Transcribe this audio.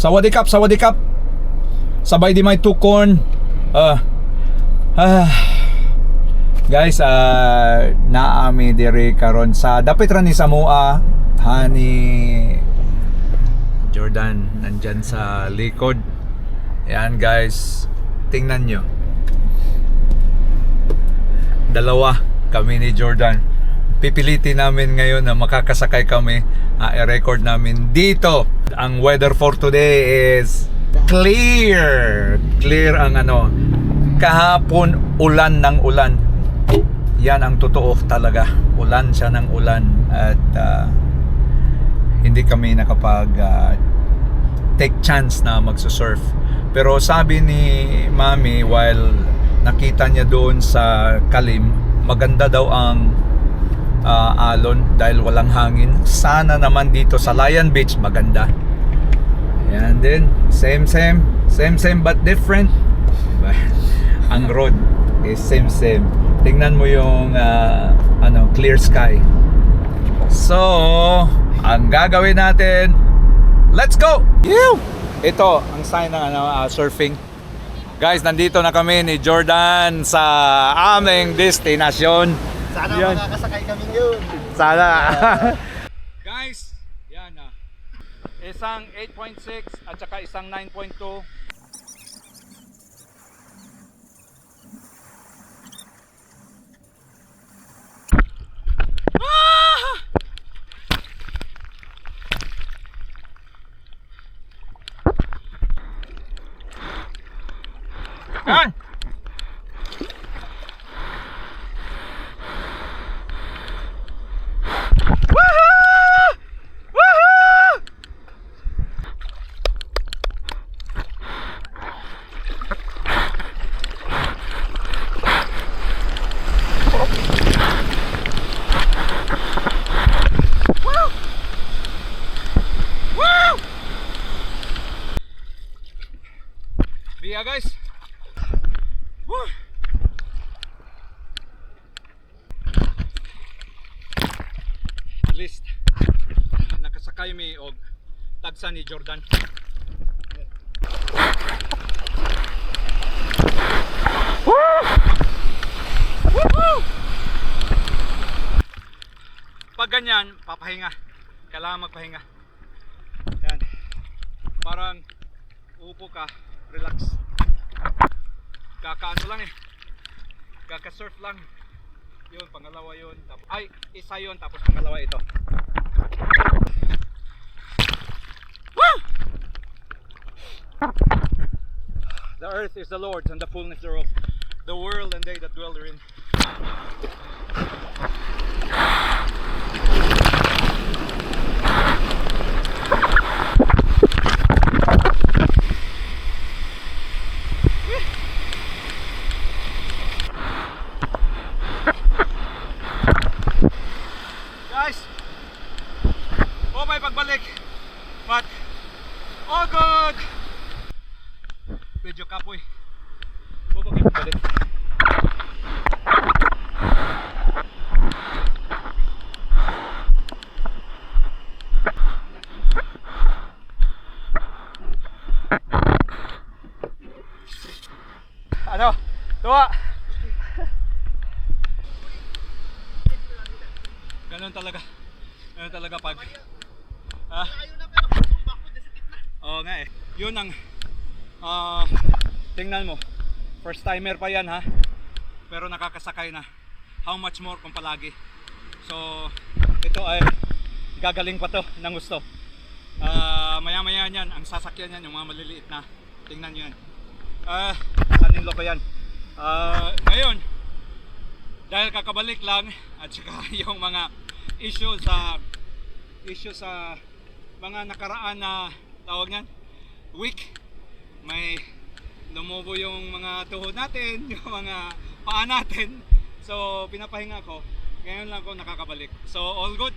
Sawadikap, sawadikap. Sabay di may tukon. Guys, naami diri karon sa dapit ra ni Samoa. Hani Jordan nandyan sa likod. Yan guys, tingnan nyo. Dalawa kami ni Jordan. Pipilitin namin ngayon na makakasakay kami. I-record namin dito. Ang weather for today is clear. Clear ang ano. Kahapon ulan ng ulan. Yan ang totoo talaga. Ulan siya ng ulan. At hindi kami nakapag take chance na magsusurf. Pero sabi ni Mami while nakita niya doon sa Kalim, maganda daw ang alon dahil walang hangin. Sana naman dito sa Lion Beach maganda. Yan din, same but different. Ang road is same. Tingnan mo yung clear sky. So ang gagawin natin, let's go! Ito ang sign ng surfing. Guys, nandito na kami ni Jordan sa aming destinasyon. Sana yan. makakasakay kami yun. Sana. Guys, yan isang 8.6 at saka isang 9.2. Yan! Biya guys. Woo! At least nakasakay mi og tagsa ni Jordan. Woo! Woo! Pag ganyan, papahinga. Kailangan magpahinga. Yan. Parang upo ka, relax. Kakaano lang kakasurf lang. Yun, pangalawa yun. Tapos, isa yun, tapos pangalawa ito. Woo! The earth is the Lord's and the fullness thereof, the world and they that dwell therein. Pagbalik, but all good. Medyo kapoy. Pagbalik. Ano? Tuwa. Ganun talaga pag oo nga yun ang tingnan mo, first timer pa yan ha, pero nakakasakay na. How much more kung palagi. So ito ay gagaling pa to ng gusto. Maya maya yan ang sasakyan yan, yung mga maliliit na, tingnan nyo yan. Saninlo ko yan. Ngayon dahil kakabalik lang at saka yung mga issue sa mga nakaraan na tawag niyan week, may lumubo yung mga tuhod natin, yung mga paa natin, so pinapahinga ko. Ngayon lang ako nakakabalik, so all good.